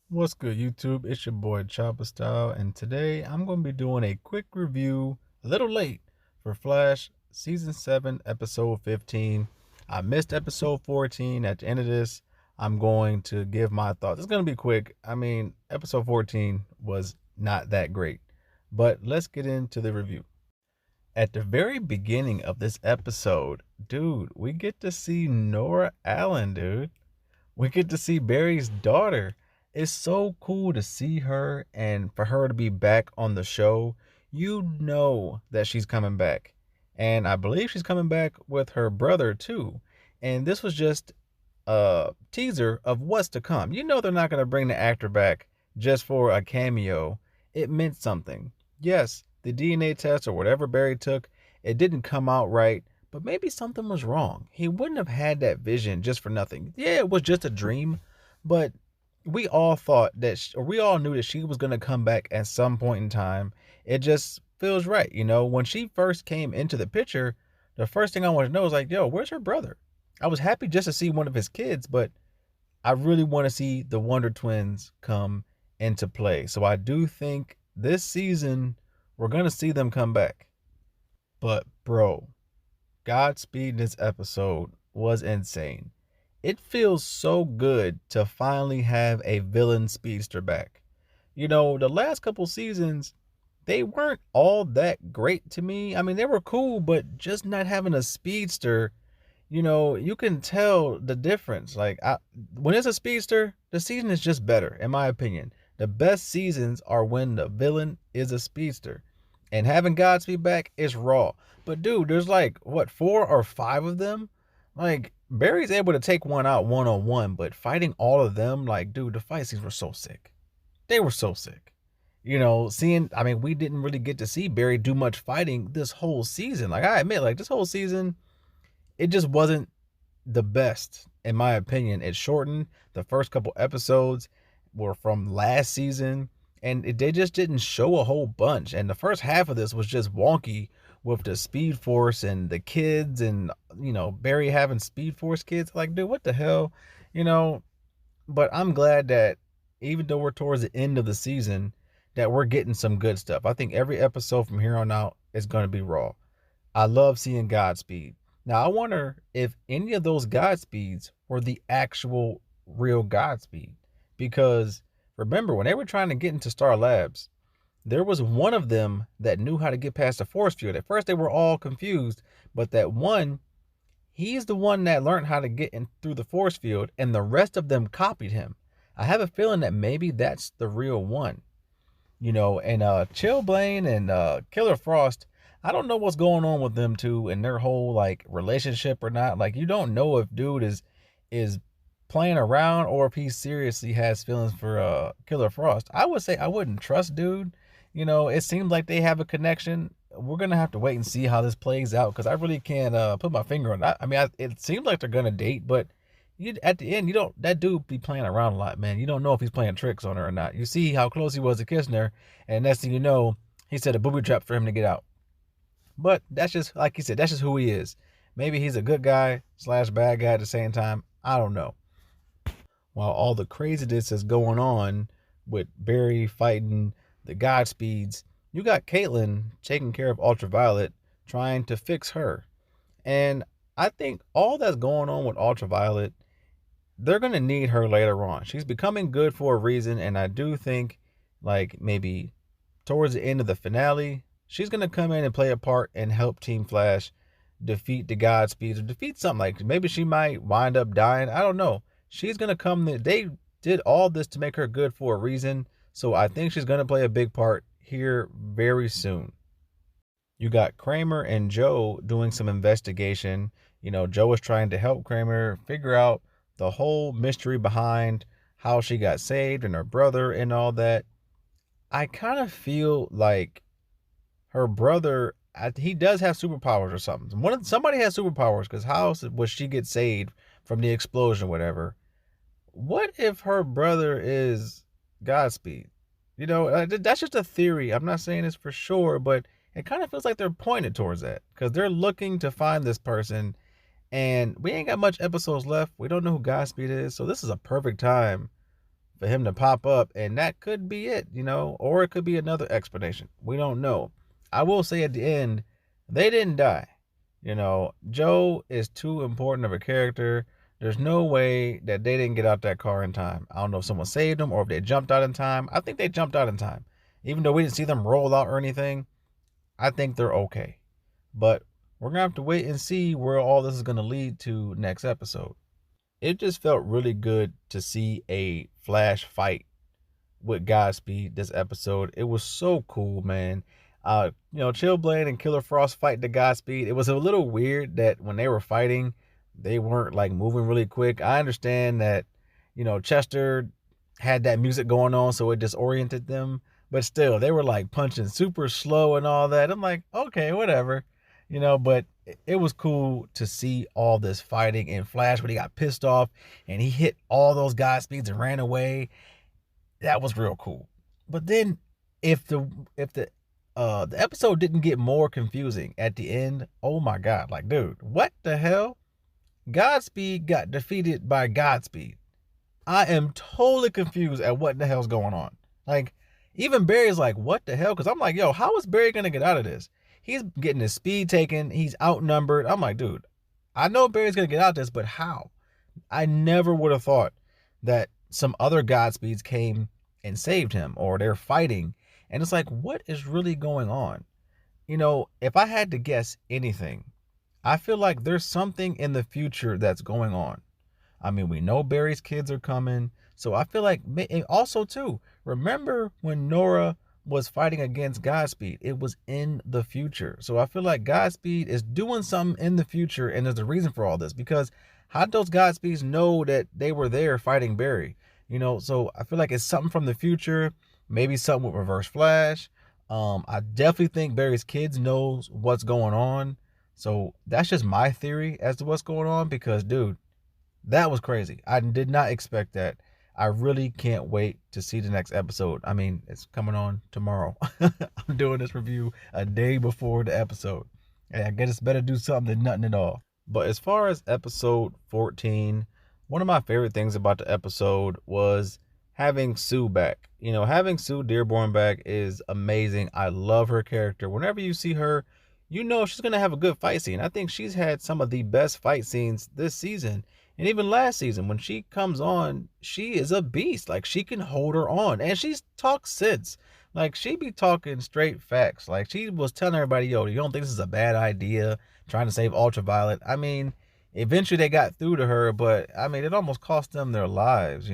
What's good, YouTube? It's your boy Chopper Style, and today I'm going to be doing a quick review, a little late, for Flash Season 7, Episode 15. I missed Episode 14. At the end of this, I'm going to give my thoughts. It's going to be quick. I mean, Episode 14 was not that great, but let's get into the review. At the very beginning of this episode, dude, we get to see Nora Allen, dude. We get to see Barry's daughter. It's so cool to see her and for her to be back on the show. You know that she's coming back. And I believe she's coming back with her brother too. And this was just a teaser of what's to come. You know they're not going to bring the actor back just for a cameo. It meant something. Yes, the DNA test or whatever Barry took, it didn't come out right, but maybe something was wrong. He wouldn't have had that vision just for nothing. Yeah, it was just a dream, but we all thought that, or we all knew that she was going to come back at some point in time. It just feels right. You know, when she first came into the picture, the first thing I wanted to know was like, yo, where's her brother? I was happy just to see one of his kids, but I really want to see the Wonder Twins come into play. So I do think this season we're going to see them come back. But, bro, Godspeed in this episode was insane. It feels so good to finally have a villain speedster back. You know, the last couple seasons, they weren't all that great to me. I mean, they were cool, but just not having a speedster, you know, you can tell the difference. When it's a speedster, the season is just better, in my opinion. The best seasons are when the villain is a speedster. And having Godspeed back is raw. But dude, there's like what, 4 or 5 of them? Like Barry's able to take one out one on one, but fighting all of them, like, dude, the fight scenes were so sick. They were so sick. You know, I mean, we didn't really get to see Barry do much fighting this whole season. Like, I admit, like, this whole season, it just wasn't the best, in my opinion. It shortened. The first couple episodes were from last season, and they just didn't show a whole bunch. And the first half of this was just wonky with the Speed Force and the kids, and you know, Barry having Speed Force kids. Like, dude, what the hell, you know? But I'm glad that even though we're towards the end of the season, that we're getting some good stuff. I think every episode from here on out is going to be raw. I love seeing Godspeed. Now, I wonder if any of those Godspeeds were the actual real Godspeed. Because remember, when they were trying to get into Star Labs, there was one of them that knew how to get past the force field. At first, they were all confused, but that one, he's the one that learned how to get in through the force field, and the rest of them copied him. I have a feeling that maybe that's the real one. You know, and Chillblaine and Killer Frost, I don't know what's going on with them two and their whole like relationship or not. Like, you don't know if dude is playing around or if he seriously has feelings for Killer Frost. I would say I wouldn't trust dude. You know, it seems like they have a connection. We're gonna have to wait and see how this plays out because I really can't put my finger on that. I mean, it seems like they're gonna date, but at the end, you don't, that dude be playing around a lot, man. You don't know if he's playing tricks on her or not. You see how close he was to kissing her, and next thing you know, he set a booby trap for him to get out. But that's just, like he said, that's just who he is. Maybe he's a good guy slash bad guy at the same time. I don't know. While all the craziness is going on with Barry fighting the Godspeeds, you got Caitlin taking care of Ultraviolet, trying to fix her. And I think all that's going on with Ultraviolet, they're going to need her later on. She's becoming good for a reason, and I do think, like, maybe towards the end of the finale, she's going to come in and play a part and help Team Flash defeat the Godspeeds or defeat something. Like, maybe she might wind up dying. I don't know. She's going to come. They did all this to make her good for a reason, so I think she's going to play a big part here very soon. You got Kramer and Joe doing some investigation. You know, Joe is trying to help Kramer figure out the whole mystery behind how she got saved and her brother and all that. I kind of feel like her brother, he does have superpowers or something. Somebody has superpowers, because how was she get saved from the explosion or whatever? What if her brother is Godspeed? You know, that's just a theory. I'm not saying this for sure, but it kind of feels like they're pointed towards that because they're looking to find this person, and we ain't got much episodes left. We don't know who Godspeed is, so this is a perfect time for him to pop up, and that could be it, or it could be another explanation. We don't know. I will say at the end, they didn't die. Joe is too important of a character. There's no way that they didn't get out that car in time. I don't know if someone saved them or if they jumped out in time. I think they jumped out in time. Even though we didn't see them roll out or anything, I think they're okay. But we're going to have to wait and see where all this is going to lead to next episode. It just felt really good to see a Flash fight with Godspeed this episode. It was so cool, man. Chillblade and Killer Frost fight the Godspeed. It was a little weird that when they were fighting, they weren't like moving really quick. I understand that, Chester had that music going on, so it disoriented them. But still, they were like punching super slow and all that. I'm like, okay, whatever. But it was cool to see all this fighting in Flash when he got pissed off and he hit all those Godspeeds and ran away. That was real cool. But then if the episode didn't get more confusing at the end, oh my God, like, dude, what the hell? Godspeed got defeated by Godspeed. I am totally confused at what the hell's going on. Like, even Barry's like, what the hell? Because I'm like, yo, how is Barry going to get out of this? He's getting his speed taken. He's outnumbered. I'm like, dude, I know Barry's going to get out of this, but how? I never would have thought that some other Godspeeds came and saved him, or they're fighting. And it's like, what is really going on? If I had to guess anything, I feel like there's something in the future that's going on. I mean, we know Barry's kids are coming. So I feel like, also too, remember when Nora was fighting against Godspeed? It was in the future. So I feel like Godspeed is doing something in the future, and there's a reason for all this. Because how did those Godspeeds know that they were there fighting Barry? So I feel like it's something from the future, maybe something with Reverse Flash. I definitely think Barry's kids knows what's going on. So that's just my theory as to what's going on, because, dude, that was crazy. I did not expect that. I really can't wait to see the next episode. I mean, it's coming on tomorrow. I'm doing this review a day before the episode. And I guess it's better to do something than nothing at all. But as far as episode 14, one of my favorite things about the episode was having Sue back. Having Sue Dearborn back is amazing. I love her character. Whenever you see her, she's going to have a good fight scene. I think she's had some of the best fight scenes this season. And even last season, when she comes on, she is a beast. Like, she can hold her on. And she talks sense. Like, she be talking straight facts. Like, she was telling everybody, yo, you don't think this is a bad idea, trying to save Ultraviolet? I mean, eventually they got through to her, but, I mean, it almost cost them their lives,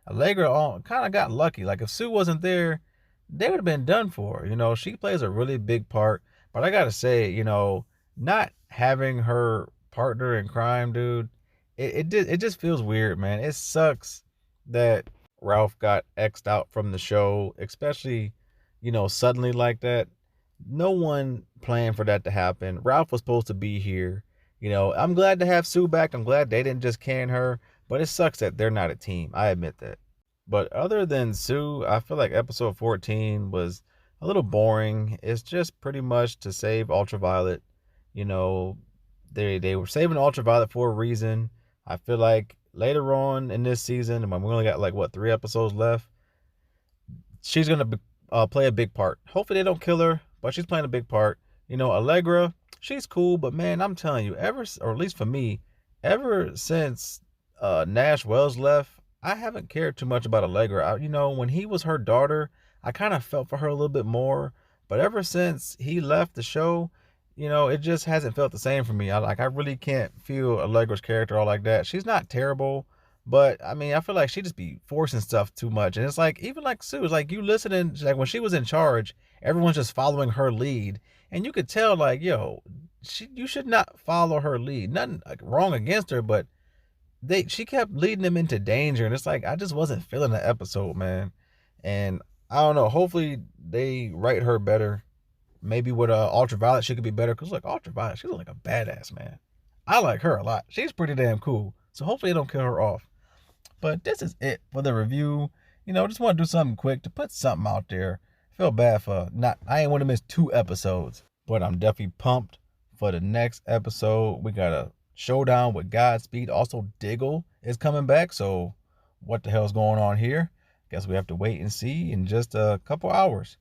Allegra kind of got lucky. Like, if Sue wasn't there, they would have been done for. She plays a really big part. But I got to say, not having her partner in crime, dude, it just feels weird, man. It sucks that Ralph got X'd out from the show, especially, suddenly like that. No one planned for that to happen. Ralph was supposed to be here. I'm glad to have Sue back. I'm glad they didn't just can her, but it sucks that they're not a team. I admit that. But other than Sue, I feel like episode 14 was a little boring. It's just pretty much to save Ultraviolet. They were saving Ultraviolet for a reason. I feel like later on in this season, when we only got 3 episodes left, she's gonna play a big part. Hopefully they don't kill her, but she's playing a big part. Allegra, she's cool, but man, I'm telling you, or at least for me, ever since Nash Wells left, I haven't cared too much about Allegra. When he was her daughter, I kind of felt for her a little bit more, but ever since he left the show, it just hasn't felt the same for me. I really can't feel Allegra's character all like that. She's not terrible, but I mean, I feel like she just be forcing stuff too much. And it's like, even like Sue, it's like you listening, like when she was in charge, everyone's just following her lead. And you could tell, like, yo, you should not follow her lead. Nothing wrong against her, but she kept leading them into danger. And it's like, I just wasn't feeling the episode, man. And I don't know, hopefully they write her better. Maybe with Ultraviolet, she could be better. Because, look, Ultraviolet, she's like a badass, man. I like her a lot. She's pretty damn cool. So hopefully they don't kill her off. But this is it for the review. Just want to do something quick to put something out there. Feel bad for I ain't want to miss 2 episodes. But I'm definitely pumped for the next episode. We got a showdown with Godspeed. Also, Diggle is coming back. So what the hell's going on here. Guess we have to wait and see in just a couple hours.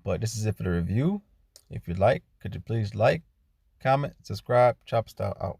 But this is it for the review. If you like, could you please like, comment, subscribe. Chopper Style out.